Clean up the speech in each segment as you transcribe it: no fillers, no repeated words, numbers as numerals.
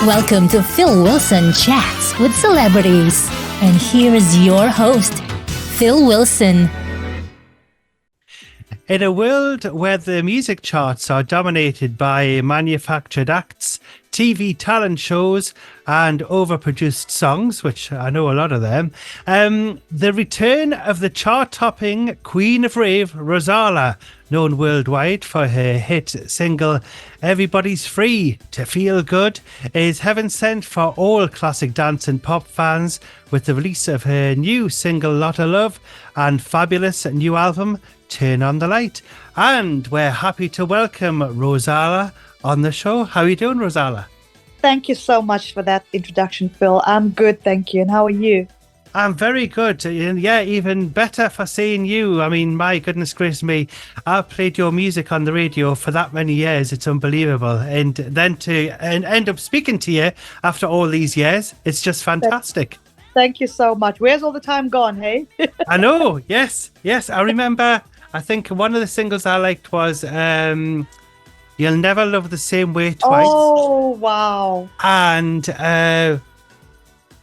Welcome to Phil Wilson Chats with Celebrities. And here is your host, Phil Wilson. In a world where the music charts are dominated by manufactured acts, TV talent shows, and overproduced songs, which I know a lot of them, the return of the chart-topping Queen of Rave, Rozalla, known worldwide for her hit single Everybody's Free to Feel Good, is heaven sent for all classic dance and pop fans with the release of her new single Lot of Love and fabulous new album Turn on the Light. And we're happy to welcome Rosala on the show. How are you doing, Rosala? Thank you so much for that introduction, Phil. I'm good, thank you. And how are you? I'm very good. And yeah, even better for seeing you. I mean, my goodness gracious me, I've played your music on the radio for that many years. It's unbelievable. And then to end up speaking to you after all these years, it's just fantastic. Thank you so much. Where's all the time gone, hey? I know. Yes. I remember, I think one of the singles I liked was You'll Never Love the Same Way Twice. Oh, wow. And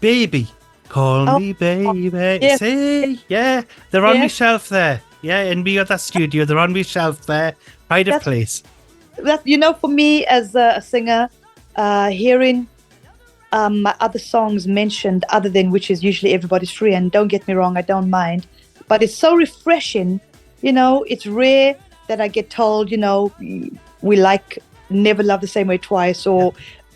Baby. Call me baby. Yes. Say, yeah. They're on my shelf there. Yeah, in me other studio. They're on my shelf there. Pride of place. That, for me as a singer, hearing my other songs mentioned other than which is usually Everybody's Free, and don't get me wrong, I don't mind. But it's so refreshing. It's rare that I get told, we like Never Love the Same Way Twice or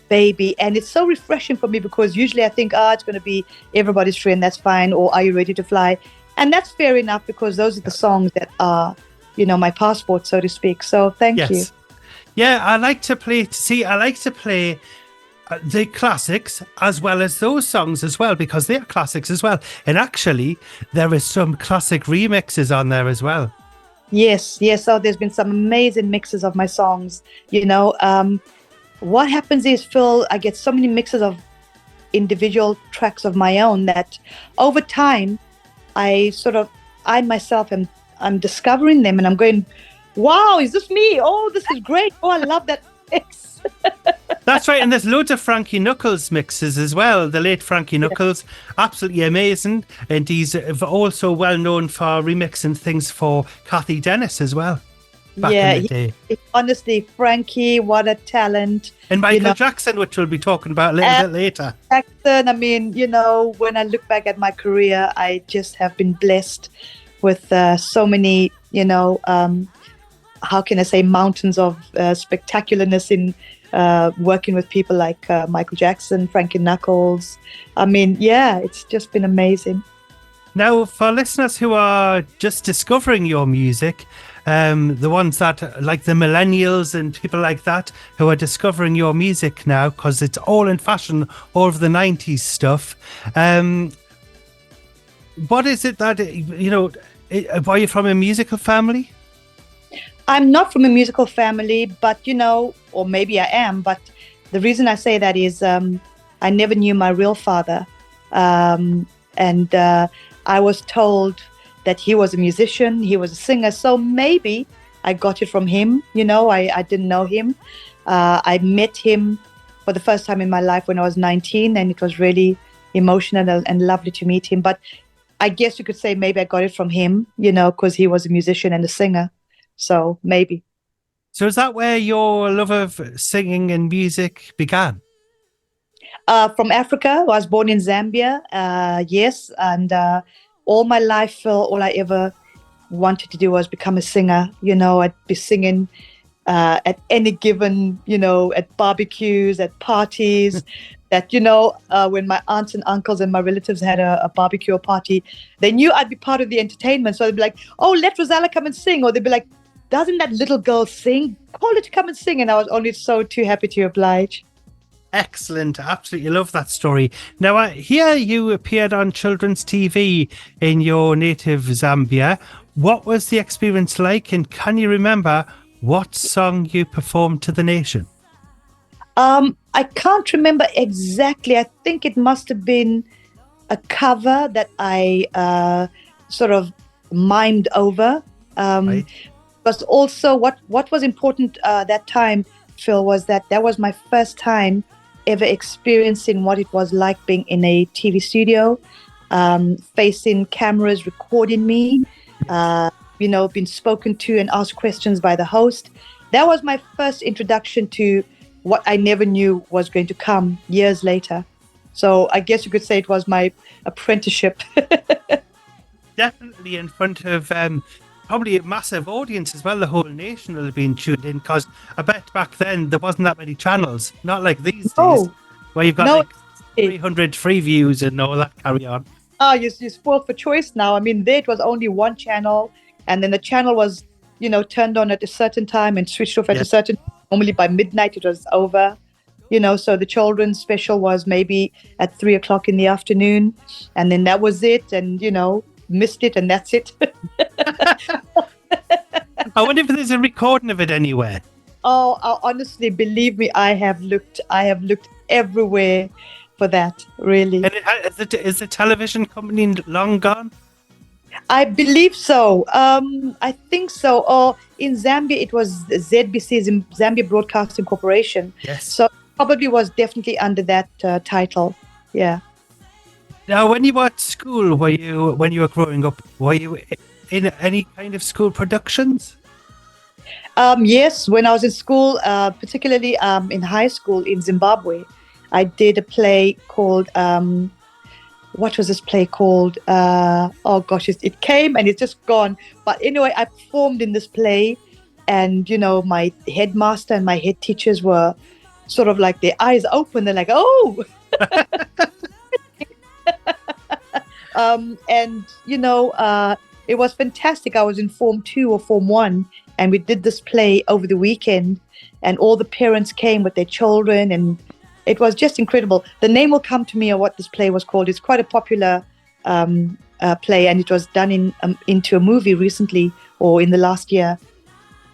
Baby, and it's so refreshing for me because usually I think it's going to be Everybody's Free and that's fine, or Are You Ready to Fly, and that's fair enough because those are the songs that are my passport, so to speak. So thank you. Yeah, I like to play the classics as well as those songs as well, because they're classics as well, and actually there is some classic remixes on there as well. Yes. So there's been some amazing mixes of my songs. What happens is, Phil, I get so many mixes of individual tracks of my own that over time, I myself I'm discovering them and I'm going, wow, is this me? Oh, this is great. Oh, I love that mix. That's right. And there's loads of Frankie Knuckles mixes as well. The late Frankie Knuckles, absolutely amazing. And he's also well known for remixing things for Kathy Dennis as well. Back in the day. Honestly, Frankie, what a talent. And Michael Jackson, which we'll be talking about a little bit later. Jackson, I mean, when I look back at my career, I just have been blessed with so many, how can I say, mountains of spectacularness in working with people like Michael Jackson, Frankie Knuckles. I mean, it's just been amazing. Now, for listeners who are just discovering your music, the ones that like the millennials and people like that who are discovering your music now because it's all in fashion, all of the 90s stuff. What is it that, are you from a musical family? I'm not from a musical family, but, or maybe I am, but the reason I say that is I never knew my real father. And I was told that he was a musician, he was a singer, so maybe I got it from him. I didn't know him. I met him for the first time in my life when I was 19, and it was really emotional and lovely to meet him. But I guess you could say maybe I got it from him, because he was a musician and a singer. So maybe. So is that where your love of singing and music began? From Africa. I was born in Zambia, yes, and all my life, all I ever wanted to do was become a singer. I'd be singing at any given, at barbecues, at parties, that, when my aunts and uncles and my relatives had a barbecue or party, they knew I'd be part of the entertainment. So they'd be like, oh, let Rozalla come and sing. Or they'd be like, doesn't that little girl sing? Call her to come and sing. And I was only too happy to oblige. Excellent. Absolutely love that story. Now, I hear you appeared on children's TV in your native Zambia. What was the experience like? And can you remember what song you performed to the nation? I can't remember exactly. I think it must have been a cover that I sort of mimed over. Right. But also what was important that time, Phil, was that was my first time ever experiencing what it was like being in a TV studio, facing cameras recording me, being spoken to and asked questions by the host. That was my first introduction to what I never knew was going to come years later. So I guess you could say it was my apprenticeship. Definitely in front of probably a massive audience as well. The whole nation will have been tuned in, because I bet back then there wasn't that many channels, not like these days, where you've got like 300 free views and all that carry on. Oh, you're spoiled for choice now. I mean, there it was only one channel, and then the channel was, turned on at a certain time and switched off at a certain. Normally by midnight it was over. So the children's special was maybe at 3:00 in the afternoon, and then that was it. And missed it, and that's it. I wonder if there's a recording of it anywhere. Oh, honestly, believe me, I have looked everywhere for that. Really. And is the television company long gone? I believe so. I think so. Or in Zambia, it was ZBC, Zambia Broadcasting Corporation. Yes. So probably was definitely under that title. Yeah. Now, when you were at school, when you were growing up, were you in any kind of school productions? Yes, when I was in school, particularly in high school in Zimbabwe, I did a play called, what was this play called? Oh gosh, it came and it's just gone. But anyway, I performed in this play, and my headmaster and my head teachers were sort of like their eyes open. They're like, oh. It was fantastic. I was in Form 2 or Form 1, and we did this play over the weekend, and all the parents came with their children, and it was just incredible. The name will come to me of what this play was called. It's quite a popular play, and it was done into a movie recently or in the last year.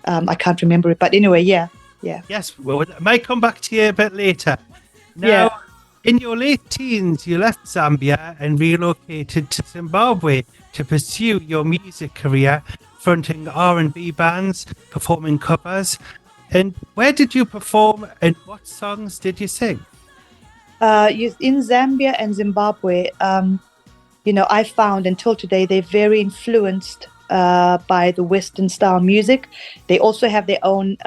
I can't remember it, but anyway, yeah. Yes, well, I might come back to you a bit later. Now, in your late teens, you left Zambia and relocated to Zimbabwe to pursue your music career, fronting R&B bands, performing covers. And where did you perform, and what songs did you sing? In Zambia and Zimbabwe, I found until today they're very influenced by the Western style music. They also have their own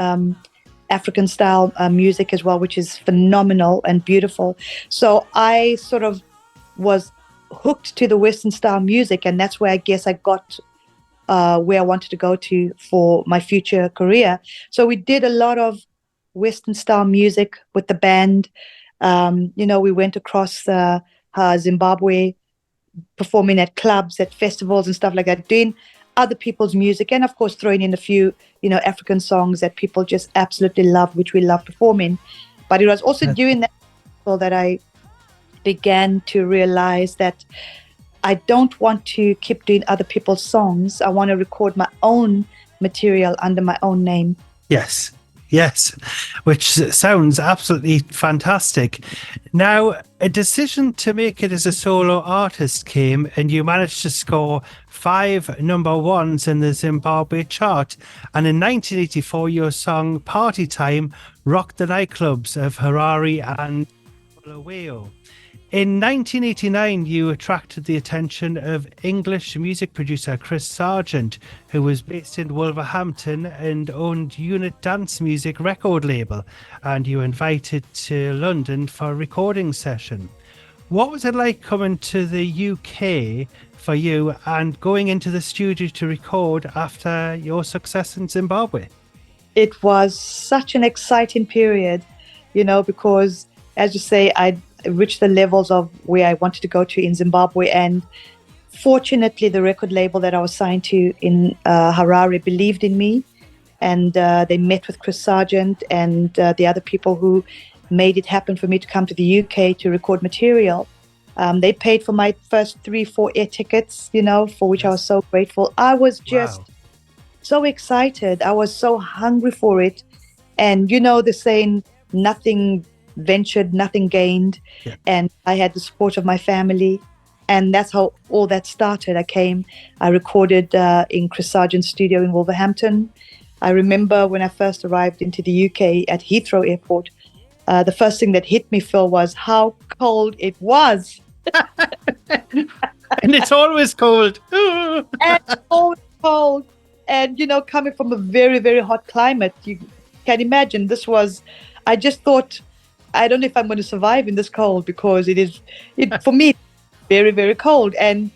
African style music as well, which is phenomenal and beautiful. So I sort of was hooked to the Western style music, and that's where I guess I got where I wanted to go to for my future career. So we did a lot of Western style music with the band. We went across Zimbabwe, performing at clubs, at festivals and stuff like that, doing other people's music, and of course throwing in a few African songs that people just absolutely love, which we love performing. But it was also during that I began to realize that I don't want to keep doing other people's songs. I want to record my own material under my own name. Yes, which sounds absolutely fantastic. Now, a decision to make it as a solo artist came, and you managed to score 5 number ones in the Zimbabwe chart. And in 1984, your song Party Time rocked the nightclubs of Harare and Bulawayo. In 1989, you attracted the attention of English music producer Chris Sargent, who was based in Wolverhampton and owned Unit Dance Music record label, and you were invited to London for a recording session. What was it like coming to the UK for you and going into the studio to record after your success in Zimbabwe? It was such an exciting period, because, as you say, I reached the levels of where I wanted to go to in Zimbabwe, and fortunately the record label that I was signed to in Harare believed in me, and they met with Chris Sargent and the other people who made it happen for me to come to the UK to record material. They paid for my first 3-4 air tickets, for which I was so grateful. I was just so excited. I was so hungry for it. And the saying, nothing ventured, nothing gained. And I had the support of my family, and that's how all that started. I recorded in Chris Sargent's studio in Wolverhampton. I remember when I first arrived into the UK at Heathrow Airport, the first thing that hit me, Phil, was how cold it was. And it's always cold. And cold. And, coming from a very, very hot climate, you can imagine I just thought, I don't know if I'm going to survive in this cold, because for me, very, very cold. And,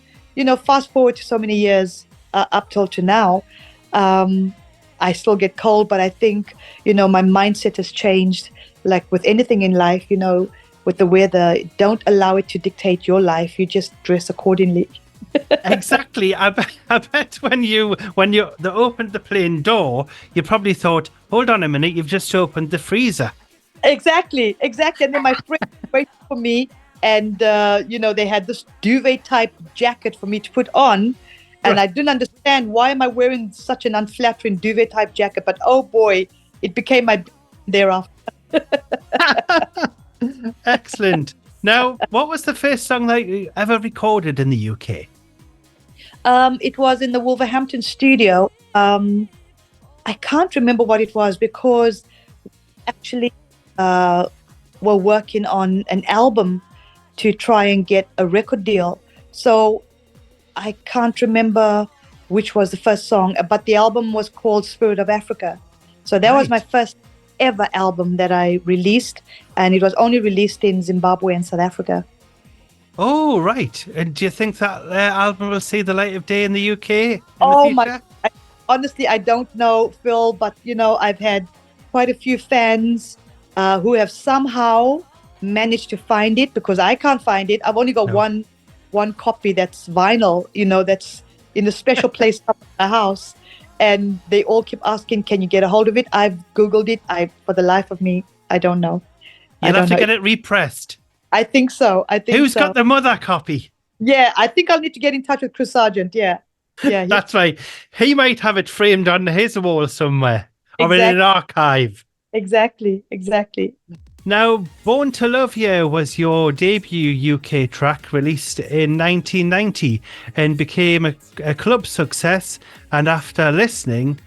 fast forward to so many years up till to now, I still get cold, but I think, my mindset has changed. Like with anything in life, with the weather, don't allow it to dictate your life. You just dress accordingly. Exactly. I bet when you opened the plane door, you probably thought, hold on a minute, you've just opened the freezer. Exactly. And then my friend waited for me, and they had this duvet type jacket for me to put on, and right. I didn't understand, why am I wearing such an unflattering duvet type jacket? But oh boy, it became my thereafter. Excellent. Now, what was the first song that you ever recorded in the UK? It was in the Wolverhampton studio. I can't remember what it was, because actually we're working on an album to try and get a record deal. So I can't remember which was the first song, but the album was called Spirit of Africa. So that was my first ever album that I released, and it was only released in Zimbabwe and South Africa. Oh, right. And do you think that album will see the light of day in the UK? Honestly, I don't know, Phil, but I've had quite a few fans who have somehow managed to find it, because I can't find it. I've only got one copy that's vinyl, that's in a special place up in my house, and they all keep asking, can you get a hold of it? I've Googled it. For the life of me, I don't know. You'll have to get it repressed. I think so. Who's got the mother copy? Yeah, I think I'll need to get in touch with Chris Sargent. Yeah. That's right. He might have it framed on his wall somewhere, or in an archive. Exactly. Now, Born to Love You was your debut UK track, released in 1990, and became a club success. And after listening,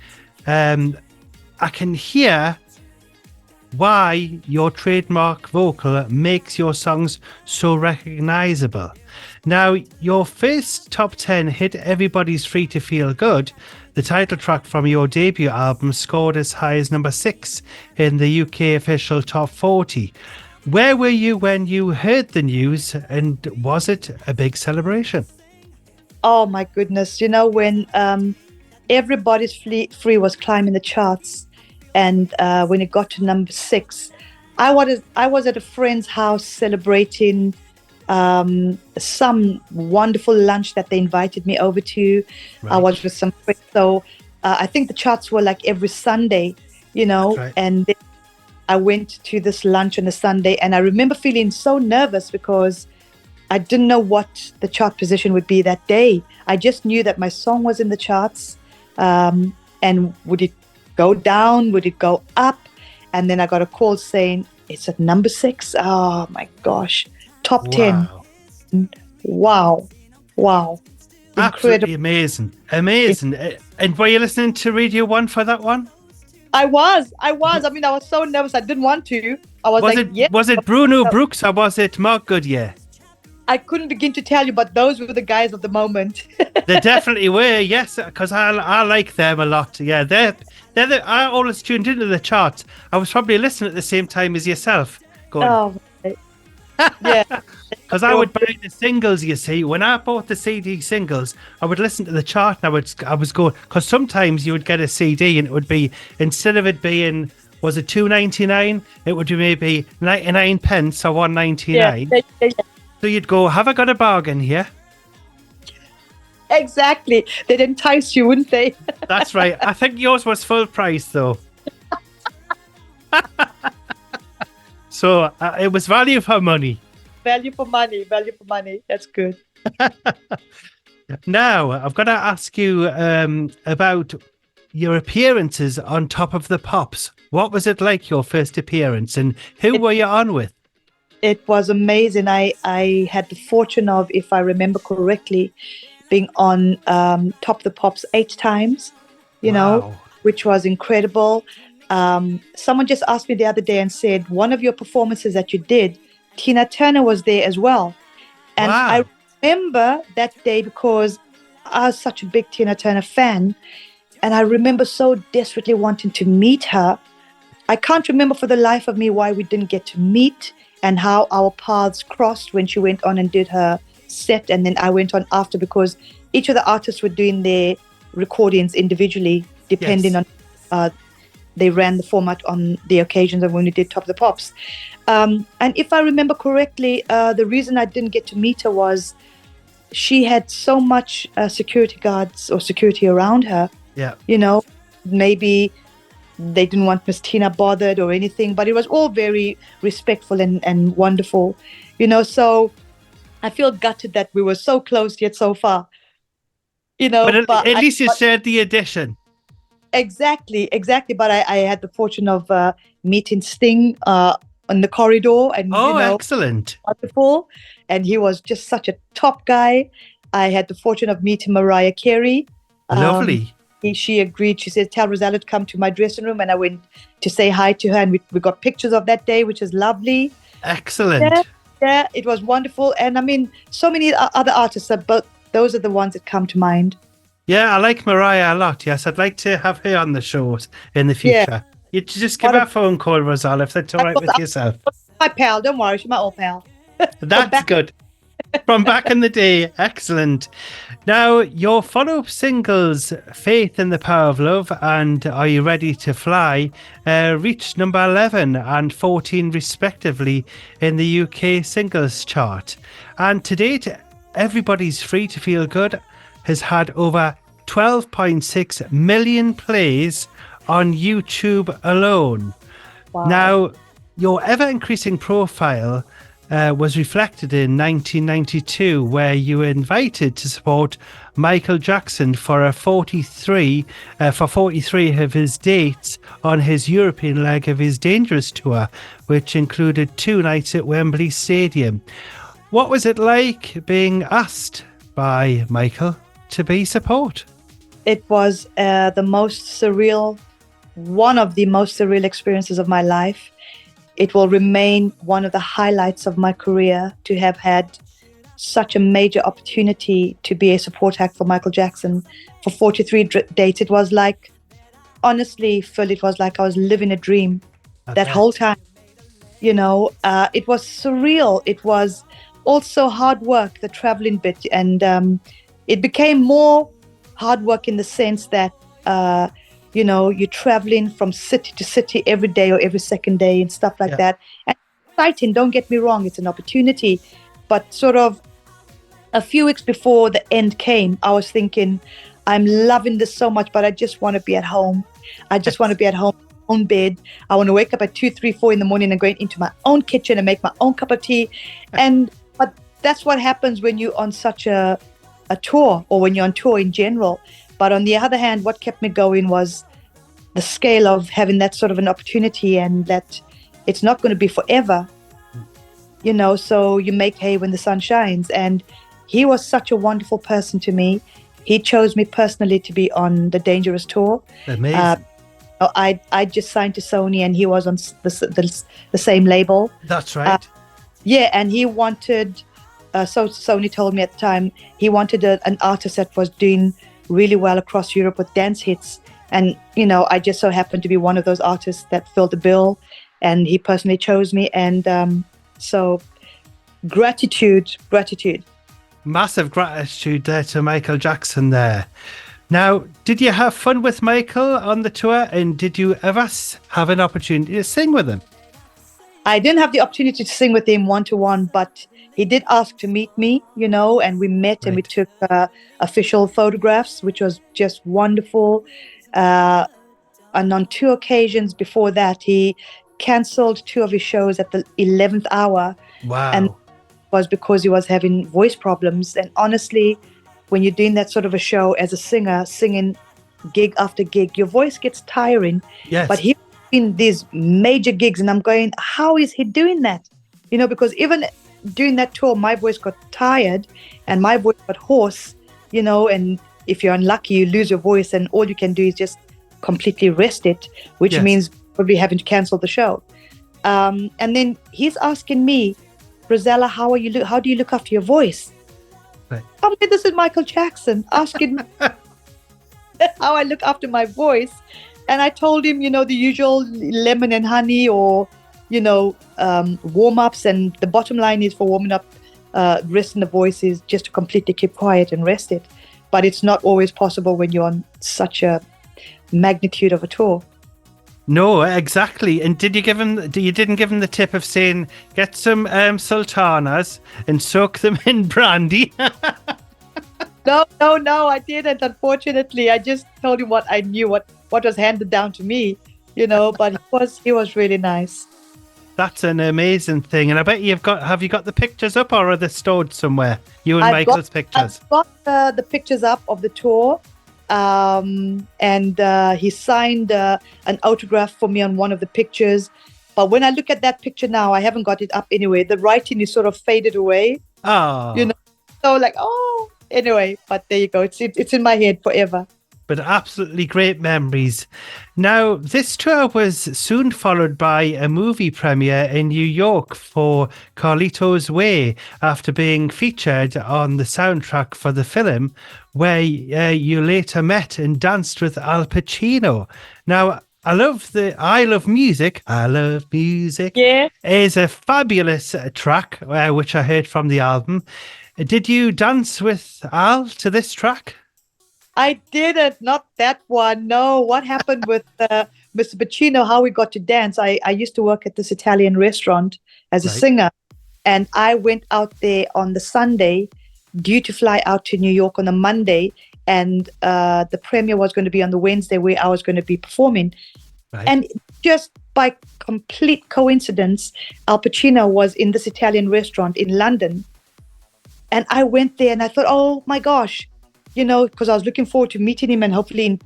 I can hear why your trademark vocal makes your songs so recognisable. Now, your first top 10 hit, Everybody's Free to Feel Good, the title track from your debut album, scored as high as number 6 in the UK official top 40. Where were you when you heard the news, and was it a big celebration? Oh my goodness. When Everybody's Free was climbing the charts, and when it got to number 6, I was at a friend's house celebrating some wonderful lunch that they invited me over to. Right. I was with some friends. So I think the charts were like every Sunday, right. And then I went to this lunch on a Sunday, and I remember feeling so nervous because I didn't know what the chart position would be that day. I just knew that my song was in the charts, and would it go down? Would it go up? And then I got a call saying it's at number 6. Oh my gosh. Top 10. Wow. Absolutely amazing. And were you listening to Radio 1 for that one? I was. I mean, I was so nervous. I didn't want to. Was it Bruno Brooks, or was it Mark Goodyear? I couldn't begin to tell you, but those were the guys of the moment. They definitely were, yes, because I like them a lot. Yeah, I always tuned into the charts. I was probably listening at the same time as yourself. Going, oh, right. Yeah. Because I would buy the singles, you see. When I bought the CD singles, I would listen to the chart, and I was going, because sometimes you would get a CD and it would be, instead of it being, was it $2.99? It would be maybe 99 pence or $1.99. Yeah. So you'd go, have I got a bargain here? Exactly. They'd entice you, wouldn't they? That's right. I think yours was full price, though. So it was value for money. Value for money. That's good. Now, I've got to ask you about your appearances on Top of the Pops. What was it like, your first appearance, and who were you on with? It was amazing. I had the fortune of, if I remember correctly, being on Top of the Pops 8 times, which was incredible. Someone just asked me the other day and said, one of your performances that you did, Tina Turner was there as well. And Wow. I remember that day because I was such a big Tina Turner fan. And I remember so desperately wanting to meet her. I can't remember for the life of me why we didn't get to meet and how our paths crossed when she went on and did her set. And then I went on after, because each of the artists were doing their recordings individually, depending on they ran the format on the occasions of when we did Top of the Pops. And if I remember correctly, the reason I didn't get to meet her was she had so much security guards or security around her. Yeah. You know, maybe they didn't want Miss Tina bothered or anything, but it was all very respectful and wonderful, you know. So I feel gutted that we were so close yet so far, you know. But at least you shared the audition. Exactly. But I had the fortune of meeting Sting on the corridor, and excellent, wonderful. And he was just such a top guy. I had the fortune of meeting Mariah Carey. Lovely. She agreed. She said, "Tell Rozalla to come to my dressing room," and I went to say hi to her, and we got pictures of that day, which is lovely. Excellent. Yeah, it was wonderful. And I mean, so many other artists, but those are the ones that come to mind. Yeah, I like Mariah a lot. Yes, I'd like to have her on the shows in the future. Yeah. You just give her a phone call, Rozalla, if that's all right with yourself. My pal, don't worry, she's my old pal. That's good. From back in the day. Excellent. Now, your follow-up singles, Faith in the Power of Love and Are You Ready to Fly, reached number 11 and 14 respectively in the UK singles chart. And to date, Everybody's Free to Feel Good has had over 12.6 million plays on YouTube alone. Wow. Now, your ever-increasing profile was reflected in 1992, where you were invited to support Michael Jackson for 43 of his dates on his European leg of his Dangerous tour, which included 2 nights at Wembley Stadium. What was it like being asked by Michael to be support? It was the most surreal, one of the most surreal experiences of my life. It will remain one of the highlights of my career to have had such a major opportunity to be a support act for Michael Jackson for 43 dates. It was like, honestly, Phil, it was like I was living a dream that whole time. You know, it was surreal. It was also hard work, the traveling bit. And it became more hard work in the sense that, you know, you're traveling from city to city every day or every second day and stuff like that. And it's exciting, don't get me wrong, it's an opportunity. But sort of a few weeks before the end came, I was thinking, I'm loving this so much, but I just want to be at home. I just want to be at home, own bed. I want to wake up at 2, 3, 4 in the morning and go into my own kitchen and make my own cup of tea. But that's what happens when you're on such a tour, or when you're on tour in general. But on the other hand, what kept me going was the scale of having that sort of an opportunity, and that it's not going to be forever, you know, so you make hay when the sun shines. And he was such a wonderful person to me. He chose me personally to be on the Dangerous tour. Amazing. I just signed to Sony, and he was on the same label. That's right. And he wanted, so Sony told me at the time, he wanted an artist that was doing really well across Europe with dance hits. And, you know, I just so happened to be one of those artists that filled the bill, and he personally chose me. And so gratitude. Massive gratitude there to Michael Jackson there. Now, did you have fun with Michael on the tour, and did you ever have an opportunity to sing with him? I didn't have the opportunity to sing with him one-to-one, but he did ask to meet me, you know, and we met and we took official photographs, which was just wonderful. And on 2 occasions before that, he cancelled 2 of his shows at the 11th hour. Wow. And it was because he was having voice problems. And honestly, when you're doing that sort of a show as a singer, singing gig after gig, your voice gets tiring. Yes. But he in these major gigs, and I'm going, how is he doing that? You know, because even during that tour, my voice got tired and my voice got hoarse, you know, and if you're unlucky, you lose your voice, and all you can do is just completely rest it, which means probably having to cancel the show. And then he's asking me, Rozalla, how do you look after your voice? Right. I mean, this is Michael Jackson asking me how I look after my voice. And I told him, the usual lemon and honey or, warm-ups. And the bottom line is for warming up, resting the voice is just to completely keep quiet and rest it. But it's not always possible when you're on such a magnitude of a tour. No, exactly. And you didn't give him the tip of saying, get some sultanas and soak them in brandy? No, I didn't, unfortunately. I just told him what I knew, what was handed down to me, but he was really nice. That's an amazing thing. And I bet have you got the pictures up, or are they stored somewhere? You and Michael's pictures? I've got the pictures up of the tour. And he signed an autograph for me on one of the pictures. But when I look at that picture now, I haven't got it up anyway. The writing is sort of faded away. Oh. So anyway, but there you go. It's in my head forever. But absolutely great memories. Now, this tour was soon followed by a movie premiere in New York for Carlito's Way, after being featured on the soundtrack for the film, where you later met and danced with Al Pacino. Now, I Love Music. I Love Music. Yeah. Is a fabulous track, which I heard from the album. Did you dance with Al to this track? I didn't, not that one. No, what happened with Mr. Pacino, how we got to dance. I used to work at this Italian restaurant as a singer, and I went out there on the Sunday, due to fly out to New York on the Monday, and the premiere was going to be on the Wednesday where I was going to be performing. Right. And just by complete coincidence, Al Pacino was in this Italian restaurant in London, and I went there and I thought, oh my gosh, because I was looking forward to meeting him and hopefully,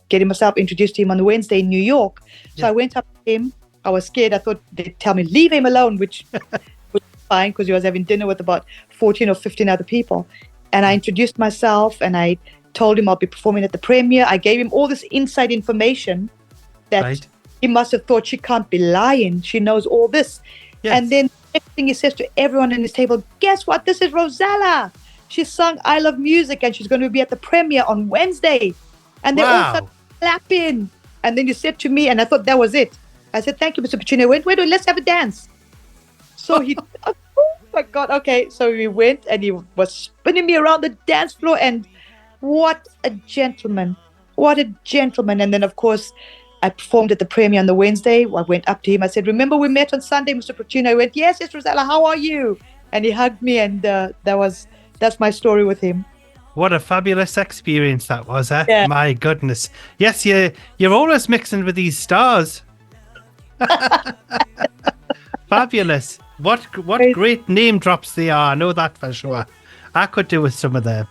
getting myself introduced to him on the Wednesday in New York. So I went up to him. I was scared. I thought they'd tell me, leave him alone, which was fine because he was having dinner with about 14 or 15 other people. And I introduced myself and I told him I'll be performing at the premiere. I gave him all this inside information that he must have thought, she can't be lying. She knows all this. Yes. And then everything he says to everyone in his table, guess what? This is Rozalla. She sung I Love Music and she's going to be at the premiere on Wednesday. And they all started clapping. And then you said to me, and I thought that was it. I said, thank you, Mr. Pacino. Wait, let's have a dance. So he, oh my God, okay. So we went and he was spinning me around the dance floor. And what a gentleman. What a gentleman. And then, of course, I performed at the premiere on the Wednesday. I went up to him. I said, remember we met on Sunday, Mr. Pacino? He went, yes, Rozalla, how are you? And he hugged me and that's my story with him. What a fabulous experience that was, eh? Yeah. My goodness. Yes, you're always mixing with these stars. Fabulous. What great name drops they are. I know that for sure. I could do with some of them.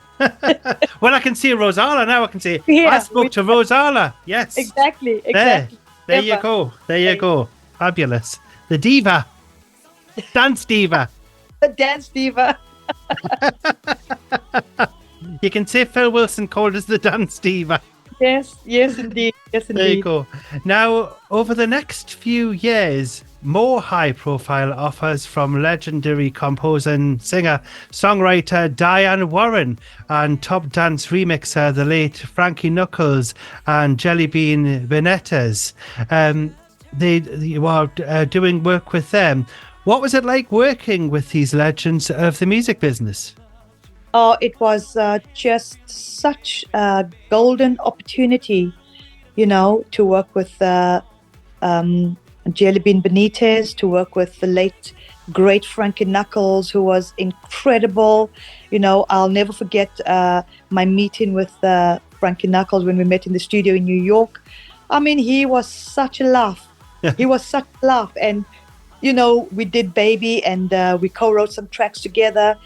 Well, I can see Rozalla now. I can say, I spoke to Rozalla. Yes. Exactly. There you go. Fabulous. The diva. Dance diva. The dance diva. You can say Phil Wilson called us the dance diva. Yes, indeed. There you go. Now, over the next few years, more high-profile offers from legendary composer and singer-songwriter Diane Warren and top dance remixer the late Frankie Knuckles and Jellybean Venetas. They were doing work with them. What was it like working with these legends of the music business? Oh, it was just such a golden opportunity, to work with Jellybean Benitez, to work with the late, great Frankie Knuckles, who was incredible. I'll never forget my meeting with Frankie Knuckles when we met in the studio in New York. I mean, he was such a laugh. And we did Baby and we co-wrote some tracks together.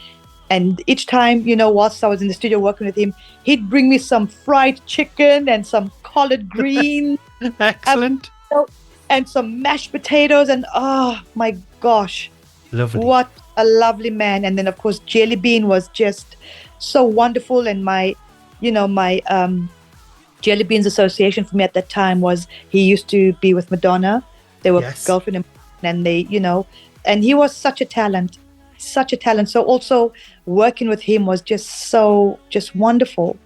And each time, whilst I was in the studio working with him, he'd bring me some fried chicken and some collard greens. Excellent. And some mashed potatoes. And oh, my gosh. Lovely. What a lovely man. And then, of course, Jellybean was just so wonderful. And my Jellybean's association for me at that time was he used to be with Madonna. They were girlfriend and they, and he was such a talent. So also working with him was just wonderful.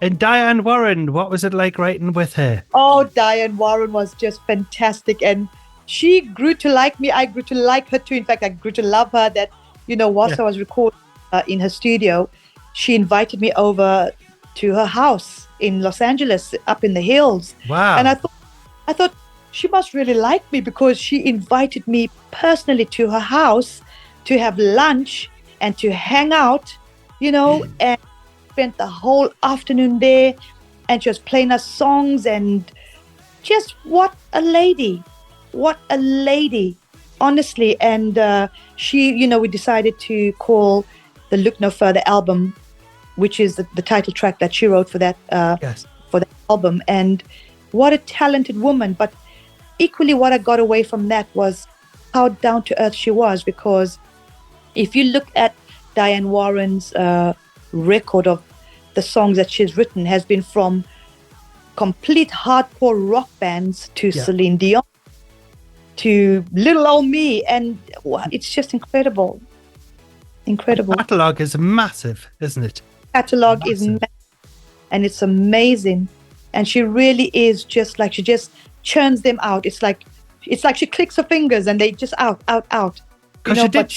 And Diane Warren, what was it like writing with her? Oh, Diane Warren was just fantastic. And she grew to like me. I grew to like her too. In fact, I grew to love her that, whilst I was recording in her studio, she invited me over to her house in Los Angeles, up in the hills. Wow. And I thought she must really like me because she invited me personally to her house to have lunch and to hang out, and spent the whole afternoon there, and she was playing us songs, and just what a lady, honestly. And she, we decided to call the Look No Further album, which is the title track that she wrote for that for the album. And what a talented woman. But equally what I got away from that was how down to earth she was, because if you look at Diane Warren's record of the songs that she's written, has been from complete hardcore rock bands to Celine Dion to little old me, and it's just incredible. The catalogue is massive, isn't it? Catalogue is massive, and it's amazing. And she really is just like, she just churns them out. It's like she clicks her fingers and they just out. But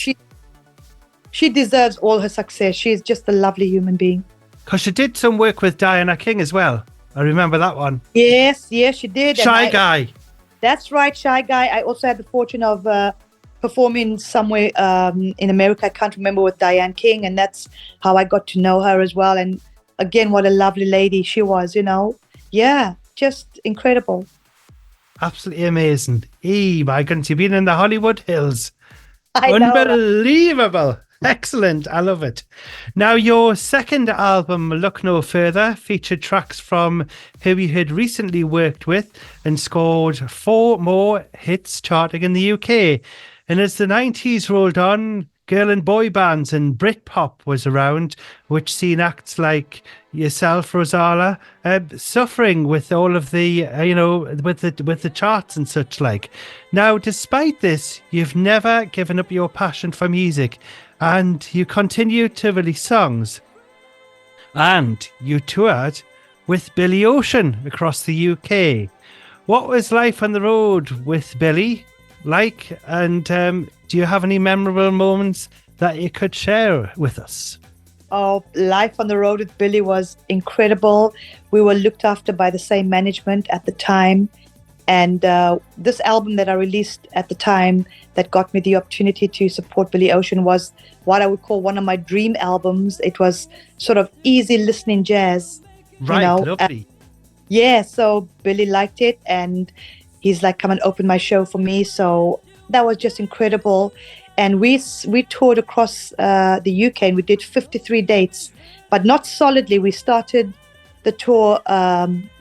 she deserves all her success. She's just a lovely human being. Because she did some work with Diana King as well. I remember that one. Yes, she did. Shy Guy. That's right, Shy Guy. I also had the fortune of performing somewhere in America. I can't remember, with Diane King, and that's how I got to know her as well. And again, what a lovely lady she was, Yeah, just incredible. Absolutely amazing. My goodness, you've been in the Hollywood Hills. I know. Unbelievable. Excellent. I love it. Now, your second album, Look No Further, featured tracks from who you had recently worked with and scored 4 more hits charting in the UK. And as the 90s rolled on, girl and boy bands and Britpop was around, which seen acts like yourself, Rozalla, suffering with all of the, with the charts and such like. Now, despite this, you've never given up your passion for music, and you continue to release songs. And you toured with Billy Ocean across the UK. What was life on the road with Billy like? And do you have any memorable moments that you could share with us? Oh, life on the road with Billy was incredible. We were looked after by the same management at the time. And this album that I released at the time that got me the opportunity to support Billy Ocean was what I would call one of my dream albums. It was sort of easy listening jazz. Right, lovely. So Billy liked it, and he's like, come and open my show for me. So that was just incredible. And we toured across the UK, and we did 53 dates, but not solidly. We started the tour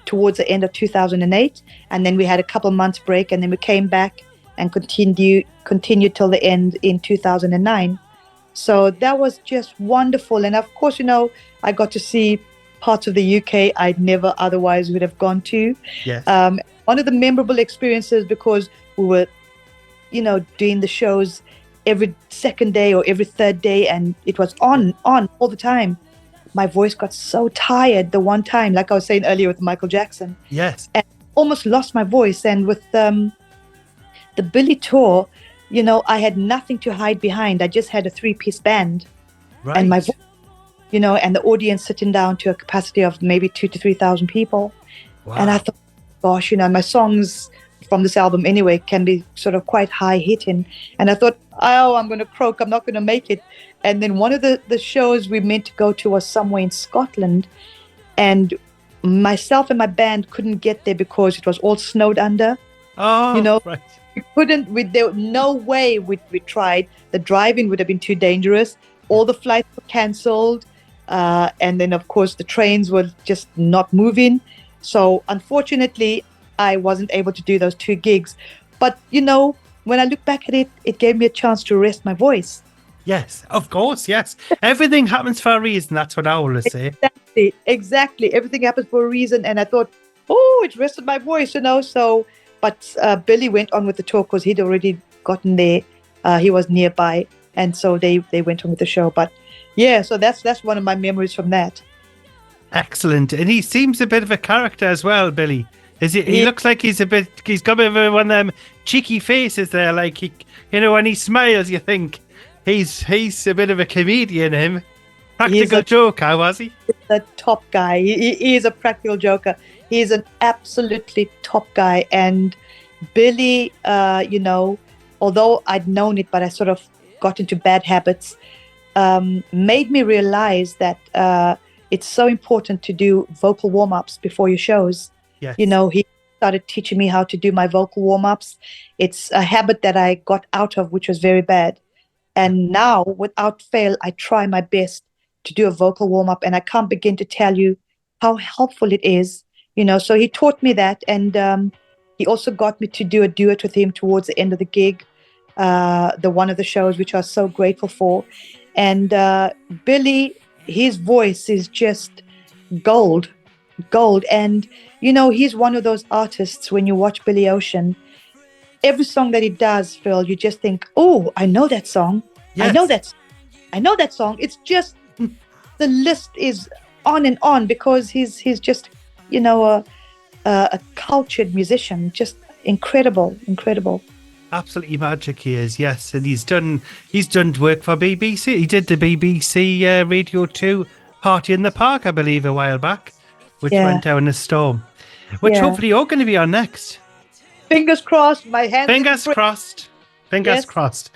towards the end of 2008, and then we had a couple months break, and then we came back and continued till the end in 2009. So that was just wonderful. And of course, I got to see parts of the UK I'd never otherwise would have gone to. Yes. One of the memorable experiences, because we were, doing the shows every second day or every third day, and it was on all the time. My voice got so tired the one time, like I was saying earlier with Michael Jackson. Yes. And almost lost my voice. And with the Billy tour, I had nothing to hide behind. I just had a 3-piece band. Right. And my voice, and the audience sitting down to a capacity of maybe 2,000 to 3,000 people. Wow. And I thought, gosh, my songs from this album anyway can be sort of quite high hitting. And I thought, I'm going to croak. I'm not going to make it. And then one of the shows we meant to go to was somewhere in Scotland. And myself and my band couldn't get there because it was all snowed under. Oh, right. We couldn't, there no way we tried. The driving would have been too dangerous. All the flights were cancelled. And then, of course, the trains were just not moving. So unfortunately, I wasn't able to do those 2 gigs. But, when I look back at it, it gave me a chance to rest my voice. Yes, of course, yes. Everything happens for a reason. That's what I always say. Exactly. Everything happens for a reason. And I thought, oh, it rested my voice, So, but Billy went on with the tour because he'd already gotten there. He was nearby. And so they went on with the show. But yeah, so that's one of my memories from that. Excellent. And he seems a bit of a character as well, Billy. He looks like he's got a bit of one of them cheeky faces there. Like, when he smiles, you think he's a bit of a comedian, him. Practical joker, was he? The top guy. He is a practical joker. He's an absolutely top guy. And Billy, although I'd known it, but I sort of got into bad habits, made me realize that it's so important to do vocal warm-ups before your shows. Yes. He started teaching me how to do my vocal warm-ups. It's a habit that I got out of, which was very bad. And now, without fail, I try my best to do a vocal warm-up, and I can't begin to tell you how helpful it is. So he taught me that, and he also got me to do a duet with him towards the end of the gig, one of the shows, which I was so grateful for. And Billy, his voice is just gold. And he's one of those artists. When you watch Billy Ocean, every song that he does, Phil, you just think, oh, I know that song. Yes. I know that song. It's just the list is on and on, because he's just a cultured musician. Just incredible. Absolutely magic he is, yes. And he's done work for BBC. He did the BBC Radio 2 Party in the Park, I believe, a while back, which went down a storm. Which hopefully you're going to be on next. Fingers crossed. My hands. Fingers crossed. Fingers crossed.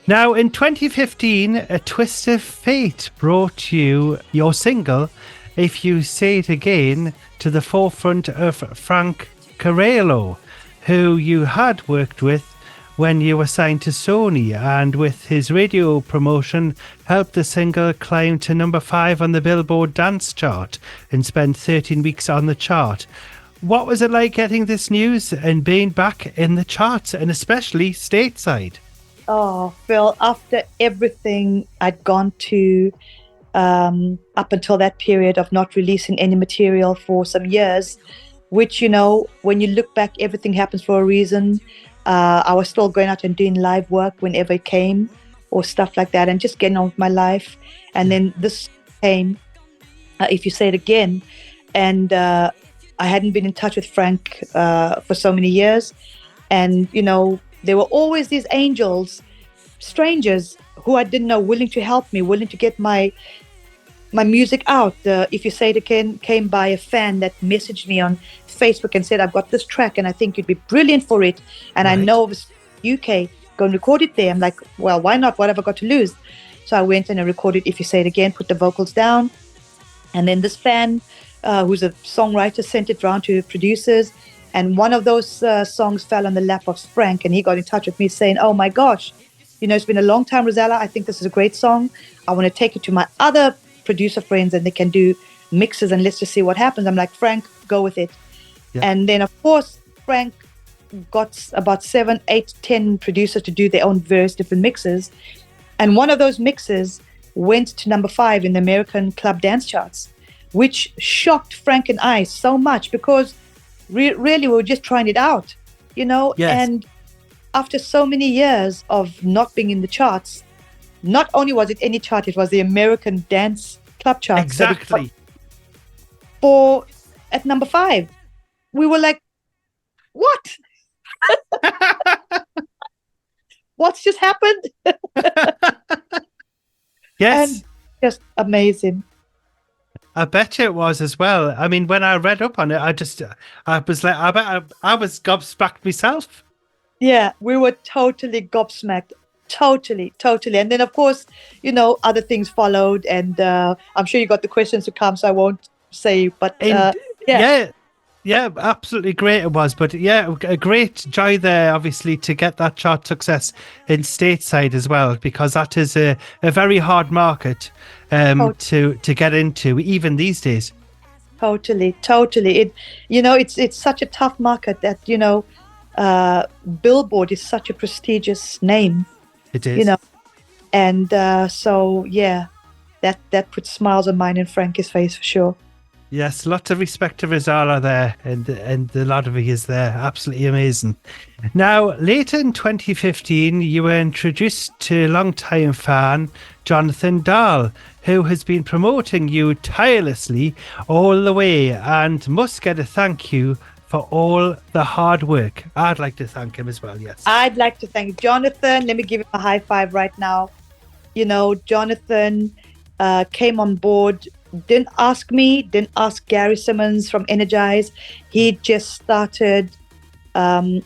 Now, in 2015, A Twist of Fate brought you your single, If You Say It Again, to the forefront of Frank Carrello, who you had worked with when you were signed to Sony, and with his radio promotion helped the single climb to number 5 on the Billboard dance chart and spend 13 weeks on the chart. What was it like getting this news and being back in the charts, and especially stateside? Oh, Phil, after everything I'd gone to up until that period of not releasing any material for some years, which, when you look back, everything happens for a reason. I was still going out and doing live work whenever it came, or stuff like that, and just getting on with my life. And then this came, If You Say It Again, and I hadn't been in touch with Frank for so many years. And, there were always these angels, strangers who I didn't know, willing to help me, willing to get my music out. If You Say It Again came by a fan that messaged me on Facebook and said, I've got this track and I think you'd be brilliant for it. And right. I know it's UK, go and record it there. I'm like, well, why not? What have I got to lose? So I went and I recorded If You Say It Again, put the vocals down. And then this fan, who's a songwriter, sent it round to producers. And one of those songs fell on the lap of Frank, and he got in touch with me saying, oh my gosh, it's been a long time, Rozalla. I think this is a great song. I want to take it to my other producer friends and they can do mixes and let's just see what happens. I'm like, Frank, go with it. Yeah. And then, of course, Frank got about 7, 8, 10 producers to do their own various different mixes. And one of those mixes went to number 5 in the American club dance charts, which shocked Frank and I so much, because really we were just trying it out, Yes. And after so many years of not being in the charts, not only was it any chart, it was the American dance club charts. Exactly. At number 5. We were like, what? What's just happened? Yes. And just amazing. I bet you it was as well. I mean, when I read up on it, I was like, I was gobsmacked myself. Yeah, we were totally gobsmacked. Totally. And then, of course, other things followed, and I'm sure you got the questions to come, so I won't say, but yeah, absolutely great it was. But yeah, a great joy there, obviously, to get that chart success in stateside as well, because that is a very hard market to get into, even these days. Totally. It's such a tough market that, Billboard is such a prestigious name. It is. And so, yeah, that puts smiles on mine and Frankie's face for sure. Yes, lots of respect to Rozalla there, and a lot of he is there. Absolutely amazing. Now, later in 2015, you were introduced to longtime fan Jonathan Dahl, who has been promoting you tirelessly all the way, and must get a thank you for all the hard work. I'd like to thank him as well, yes. I'd like to thank Jonathan. Let me give him a high five right now. You know, Jonathan came on board, didn't ask me, didn't ask Gary Simmons from Energize. He just started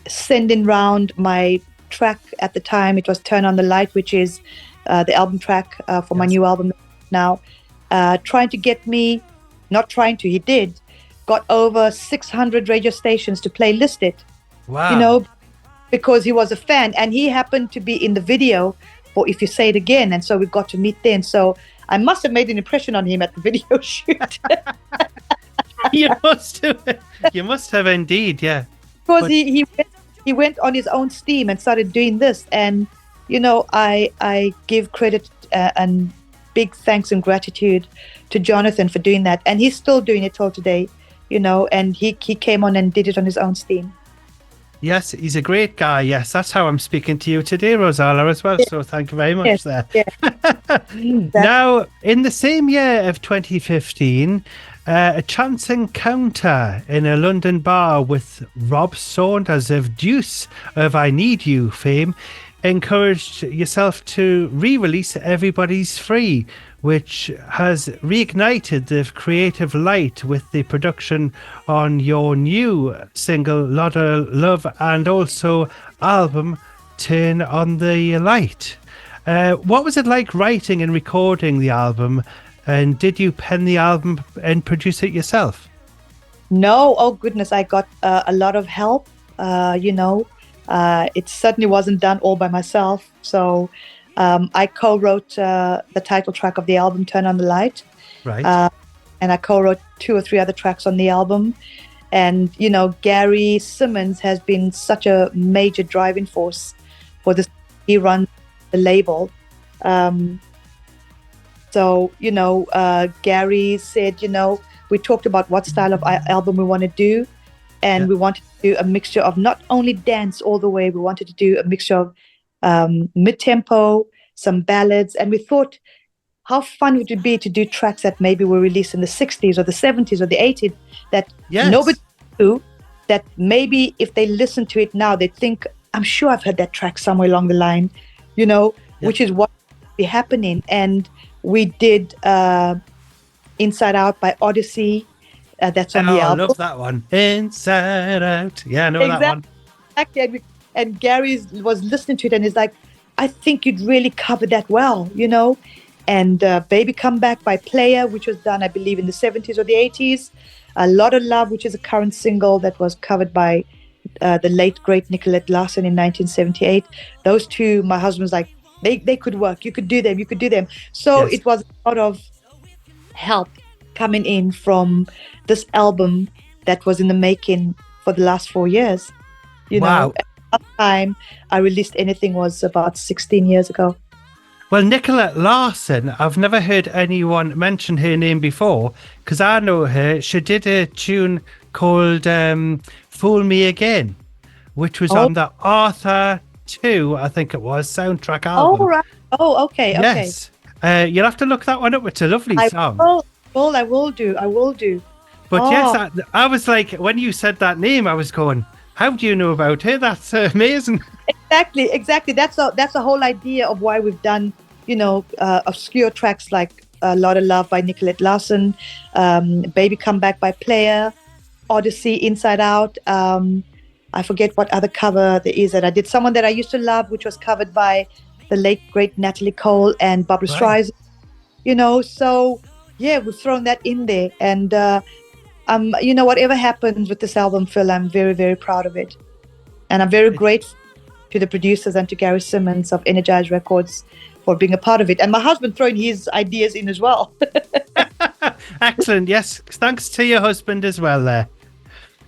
sending round my track at the time. It was Turn on the Light, which is the album track for my new album now. Trying to get me, not trying to, he did, got over 600 radio stations to playlist it. Wow. You know, because he was a fan, and he happened to be in the video for If You Say It Again, and so we got to meet then. So I must have made an impression on him at the video shoot. You must have indeed, yeah. Because he went on his own steam and started doing this, and you know, I give credit and big thanks and gratitude to Jonathan for doing that, and he's still doing it till today, you know, and he came on and did it on his own steam. Yes, he's a great guy. Yes, that's how I'm speaking to you today, Rozalla, as well. Yes. So thank you very much there. Yeah. Now, in the same year of 2015, a chance encounter in a London bar with Rob Saunders of Deuce of I Need You fame encouraged yourself to re-release Everybody's Free, which has reignited the creative light with the production on your new single, Lot of Love, and also album, Turn on the Light. What was it like writing and recording the album? And did you pen the album and produce it yourself? No, oh goodness, I got a lot of help. You know, it certainly wasn't done all by myself. So I co-wrote the title track of the album, Turn on the Light. Right. And I co-wrote 2 or 3 other tracks on the album. And, you know, Gary Simmons has been such a major driving force for this. He runs the label. So, you know, Gary said, you know, we talked about what style of album we want to do. And we wanted to do a mixture of not only dance all the way, we wanted to do a mixture of mid-tempo, some ballads, and we thought how fun would it be to do tracks that maybe were released in the 60s or the 70s or the 80s that nobody knew, that maybe if they listen to it now, they'd think, I'm sure I've heard that track somewhere along the line, you know, which is what would be happening. And we did Inside Out by Odyssey. That's on the album. I love that one. Inside Out. Yeah, I know that one. Exactly. And Gary was listening to it and he's like, I think you'd really cover that well, you know. And Baby Come Back by Player, which was done, I believe, in the 70s or the 80s. A Lot of Love, which is a current single that was covered by the late, great Nicolette Larson in 1978. Those two, my husband was like, they could work. You could do them. So It was a lot of help coming in from this album that was in the making for the last 4 years. You know, at that time I released anything was about 16 years ago. Well, Nicolette Larson, I've never heard anyone mention her name before, because I know her. She did a tune called Fool Me Again, which was on the Arthur 2, I think it was, soundtrack album. Oh, right. Oh, okay. Yes. You'll have to look that one up. It's a lovely song. I will do. But yes, I was like, when you said that name, I was going, how do you know about her? That's amazing. Exactly. That's the whole idea of why we've done, you know, obscure tracks like A Lot of Love by Nicolette Larson, Baby Come Back by Player, Odyssey, Inside Out. I forget what other cover there is that I did. Someone that I used to love, which was covered by the late, great Natalie Cole and Barbra Streisand. You know, so yeah, we've thrown that in there. And, you know, whatever happens with this album, Phil, I'm very, very proud of it. And I'm very grateful to the producers and to Gary Simmons of Energize Records for being a part of it. And my husband throwing his ideas in as well. Excellent. Yes. Thanks to your husband as well there.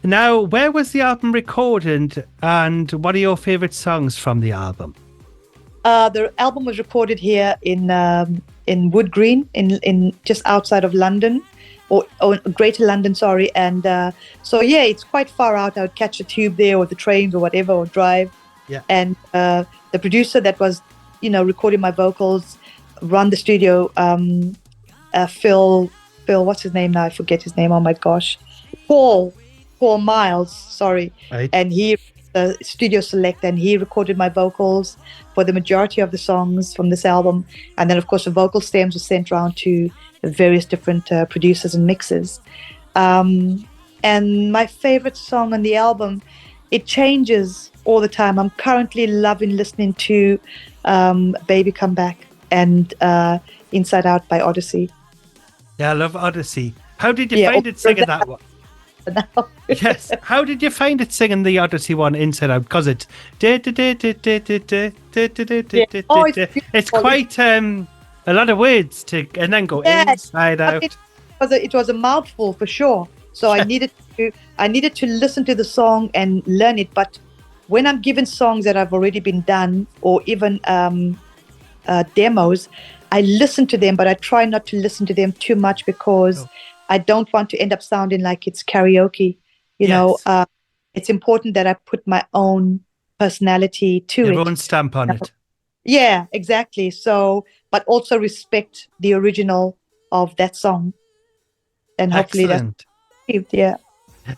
Now, where was the album recorded and what are your favourite songs from the album? The album was recorded here in Wood Green, in just outside of London, or Greater London, sorry. And so yeah, it's quite far out. I would catch a tube there, or the trains, or whatever, or drive. Yeah. And the producer that was, recording my vocals, run the studio. Phil, what's his name now? I forget his name. Oh my gosh, Paul Miles. Sorry. Right. And he, the studio select, and he recorded my vocals for the majority of the songs from this album. And then, of course, the vocal stems were sent around to the various different producers and mixers. And my favorite song on the album, it changes all the time. I'm currently loving listening to Baby Come Back and Inside Out by Odyssey. Yeah, I love Odyssey. How did you find it singing that one? Yes. How did you find it singing the Odyssey one Inside Out? Because it's it's quite a lot of words to and then go inside out. It was a mouthful for sure. So I needed to listen to the song and learn it. But when I'm given songs that have already been done, or even demos, I listen to them, but I try not to listen to them too much because I don't want to end up sounding like it's karaoke. You know, it's important that I put my own personality to it. Your own stamp on it. Yeah, exactly. So, but also respect the original of that song. And hopefully that's achieved, yeah.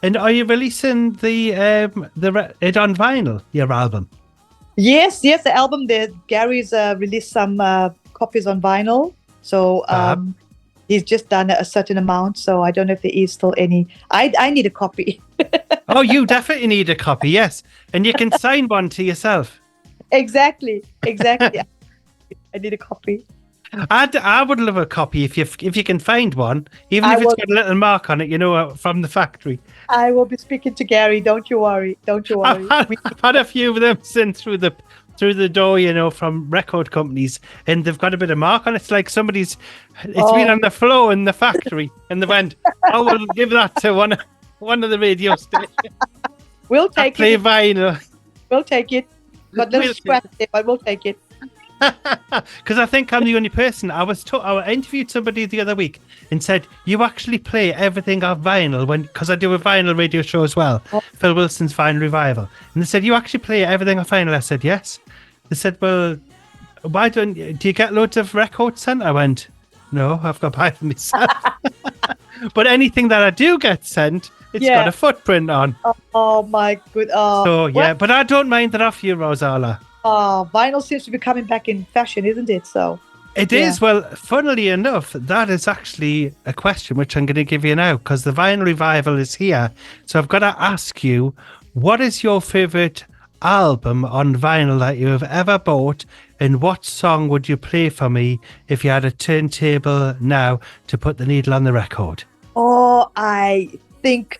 And are you releasing it on vinyl, your album? Yes, the album there. Gary's released some copies on vinyl. So he's just done a certain amount. So I don't know if there is still any. I need a copy. Oh, you definitely need a copy, yes. And you can sign one to yourself. Exactly. I need a copy. I would love a copy if you can find one, even if it's got a little mark on it, from the factory. I will be speaking to Gary. Don't you worry. I've had a few of them sent through the door, from record companies, and they've got a bit of mark on it. It's like it's been on the floor in the factory, and they went, "Oh, we'll give that to one of the radio stations." We'll take it. Play vinyl. We'll take it. Got a little scratch there, but we'll take it. Because I think I'm the only person. I interviewed somebody the other week and said, "You actually play everything on vinyl because I do a vinyl radio show as well, Phil Wilson's Vinyl Revival." And they said, "You actually play everything on vinyl?" I said, "Yes." They said, "Well, why do you get loads of records sent?" I went, "No, I've got to buy them myself." But anything that I do get sent, it's got a footprint on. Oh my good. So yeah, but I don't mind that off you, Rozalla. Vinyl seems to be coming back in fashion, isn't it? So it is. Well, funnily enough, that is actually a question which I'm going to give you now, because the vinyl revival is here. So I've got to ask you, what is your favorite album on vinyl that you have ever bought, and what song would you play for me if you had a turntable now to put the needle on the record? Oh, I think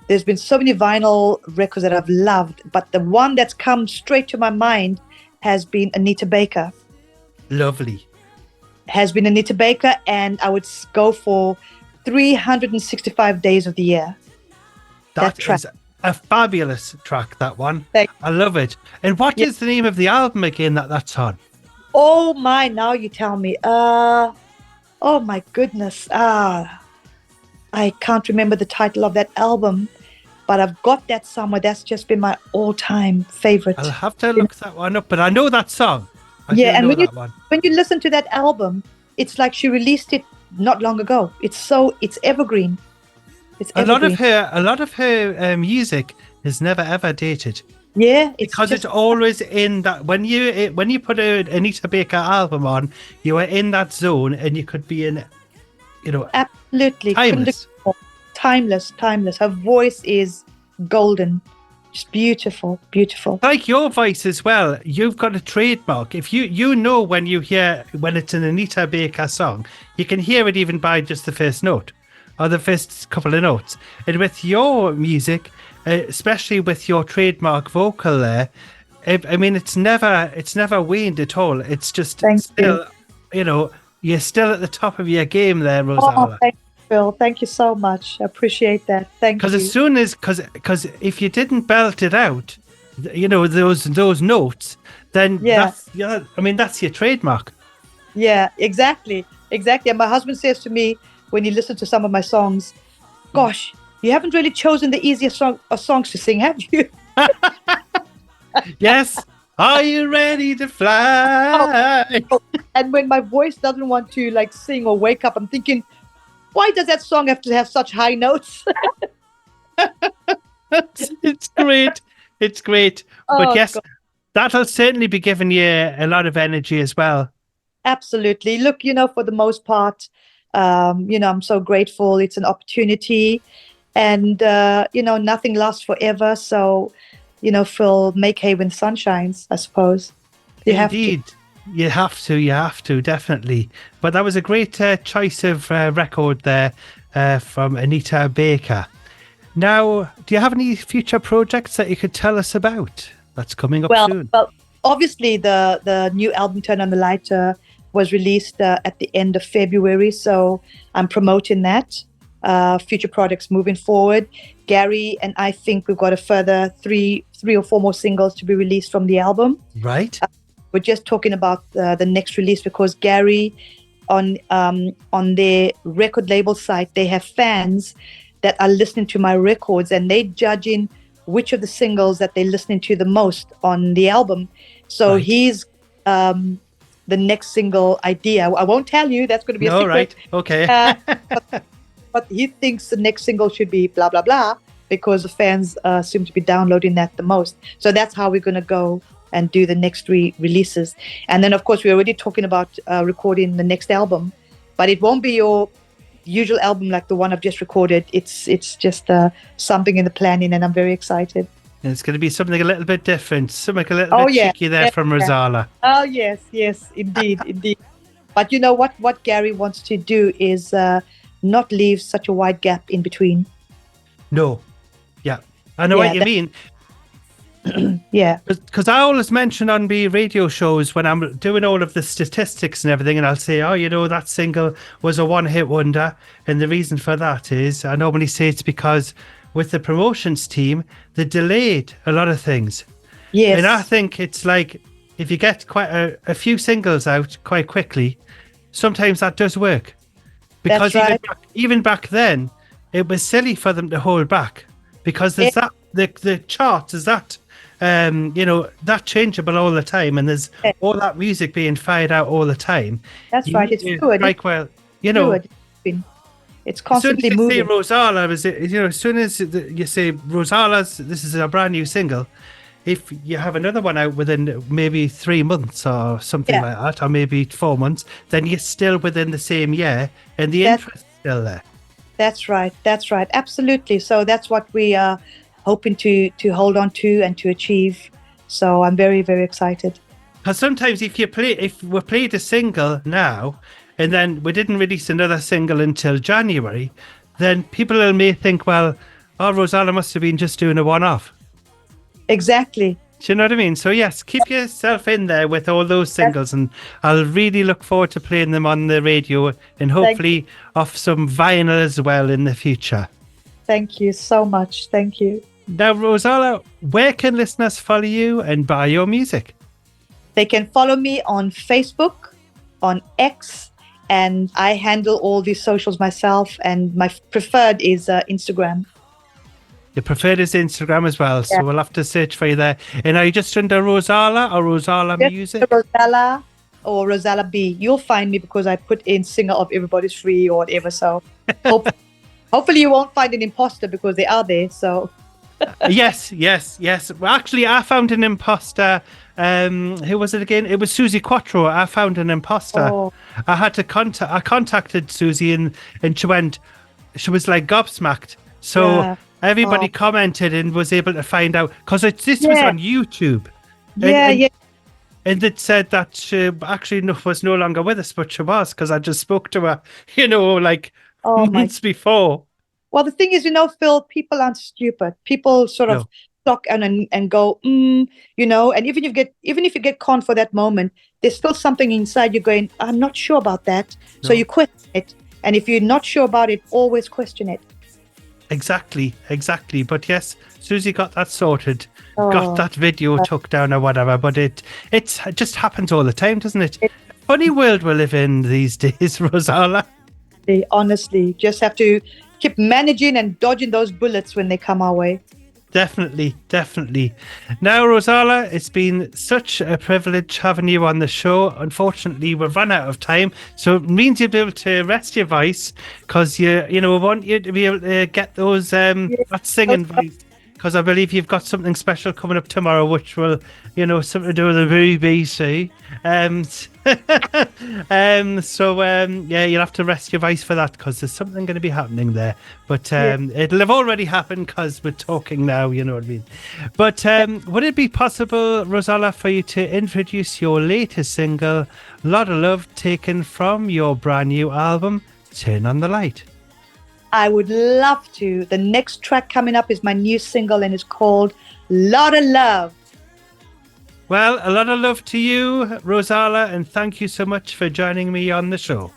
there's been so many vinyl records that I've loved, but the one that's come straight to my mind has been Anita Baker. Lovely. Has been Anita Baker, and I would go for 365 Days of the Year. That is a fabulous track, that one. Thanks. I love it. And what is the name of the album again that's on? Oh my, now you tell me. Oh my goodness. I can't remember the title of that album, but I've got that somewhere. That's just been my all-time favorite. I'll have to look that one up, but I know that song. And when you listen to that album, it's like she released it not long ago. It's evergreen. A lot of her music is never ever dated. Yeah, it's always in that when you put an Anita Baker album on, you are in that zone, and you could be in, absolutely timeless. Her voice is golden, just beautiful. Like your voice as well. You've got a trademark. If you know when it's an Anita Baker song, you can hear it even by just the first note or the first couple of notes. And with your music, especially with your trademark vocal there, I mean, it's never waned at all. It's just you're still at the top of your game there, Rozalla. Oh, thank you, Phil. Thank you so much. I appreciate that. Thank you. Because if you didn't belt it out, those notes, then that's your trademark. Yeah, exactly. And my husband says to me when he listens to some of my songs, "Gosh, you haven't really chosen the easiest songs to sing, have you?" Yes. Are you ready to fly? And when my voice doesn't want to like sing or wake up, I'm thinking, why does that song have to have such high notes? It's great. It's great. But yes, God, that'll certainly be giving you a lot of energy as well. Absolutely. Look, for the most part, I'm so grateful. It's an opportunity, and nothing lasts forever. So, Phil, make hay when the sun shines, I suppose. You Indeed. You have to, definitely. But that was a great choice of record there from Anita Baker. Now, do you have any future projects that you could tell us about that's coming up soon? Well, obviously, the new album, Turn on the Lighter, was released at the end of February. So I'm promoting that. Future projects moving forward. Gary and I think we've got a further three or four more singles to be released from the album. Right. We're just talking about the next release because Gary, on their record label site, they have fans that are listening to my records and they're judging which of the singles that they're listening to the most on the album. So he's the next single idea. I won't tell you. That's going to be a secret. Right. Okay. But he thinks the next single should be blah, blah, blah, because the fans seem to be downloading that the most. So that's how we're going to go and do the next 3 releases. And then, of course, we're already talking about recording the next album. But it won't be your usual album like the one I've just recorded. It's just something in the planning, and I'm very excited. And it's going to be something a little bit different, something a little bit cheeky there from Rozalla. Oh, yes, indeed. But you know what Gary wants to do is not leave such a wide gap in between. No. Yeah. I know what you mean. Yeah. Because I always mention on the radio shows when I'm doing all of the statistics and everything, and I'll say, that single was a one-hit wonder. And the reason for that is I normally say it's because with the promotions team, they delayed a lot of things. Yes. And I think it's like if you get quite a few singles out quite quickly, sometimes that does work. Because even back then, it was silly for them to hold back because there's the charts is that that changeable all the time, and there's all that music being fired out all the time. That's right. It's fluid. Like it's constantly moving. As soon as you say Rozalla, as soon as you say Rosalla's, this is a brand new single. If you have another one out within maybe 3 months or something like that, or maybe 4 months, then you're still within the same year, and the interest is still there. That's right. Absolutely. So that's what we are hoping to hold on to and to achieve. So I'm very, very excited. Because sometimes if we played a single now, and then we didn't release another single until January, then people may think, well, Rozalla must have been just doing a one-off. Exactly. Do you know what I mean? So yes, keep yourself in there with all those singles, and I'll really look forward to playing them on the radio and hopefully off some vinyl as well in the future. Thank you so much. Thank you. Now, Rozalla, where can listeners follow you and buy your music? They can follow me on Facebook, on X, and I handle all these socials myself, and my preferred is Instagram. Your preferred is Instagram as well, so we'll have to search for you there. And are you just under Rozalla or Rozalla Music? Rozalla or Rozalla B. You'll find me because I put in Singer of Everybody's Free or whatever. So hopefully you won't find an imposter because they are there. So yes. Well, actually, I found an imposter. Who was it again? It was Susie Quattro. I found an imposter. Oh. I contacted Susie and she was like gobsmacked. So everybody commented and was able to find out because this was on YouTube. And it said that she actually was no longer with us, but she was because I just spoke to her, months before. Well, the thing is, Phil, people aren't stupid. People sort of talk and go, and even if you get conned for that moment, there's still something inside you going, I'm not sure about that. No. So you question it. And if you're not sure about it, always question it. Exactly. But yes, Susie got that sorted. got that video took down or whatever, but it just happens all the time, doesn't it? Funny world we live in these days, Rozalla. They honestly just have to keep managing and dodging those bullets when they come our way. Definitely. Now, Rozalla, it's been such a privilege having you on the show. Unfortunately, we've run out of time, so it means you'll be able to rest your voice, because we want you to be able to get those that singing voice, because I believe you've got something special coming up tomorrow, which will, something to do with the BBC. You'll have to rest your voice for that, because there's something going to be happening there. But it'll have already happened because we're talking now, you know what I mean? But would it be possible, Rozalla, for you to introduce your latest single, Lot of Love, taken from your brand new album, Turn on the Light? I would love to. The next track coming up is my new single, and it's called Lot of Love. Well, a lot of love to you, Rozalla, and thank you so much for joining me on the show.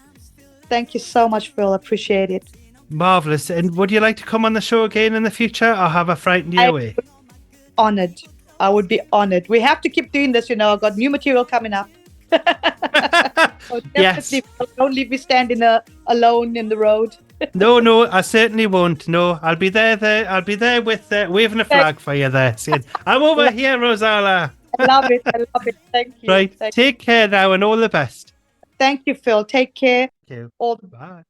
Thank you so much, Phil. Appreciate it. Marvellous. And would you like to come on the show again in the future, or have I frightened you away? Honored. I would be honored. We have to keep doing this, I've got new material coming up. So definitely don't leave me standing alone in the road. No, I certainly won't. No, I'll be there. I'll be there with waving a flag for you there, saying, I'm over here, Rozalla. I love it. Thank you. Right. Take care now, and all the best. Thank you, Phil. Take care. Thank you. All Bye.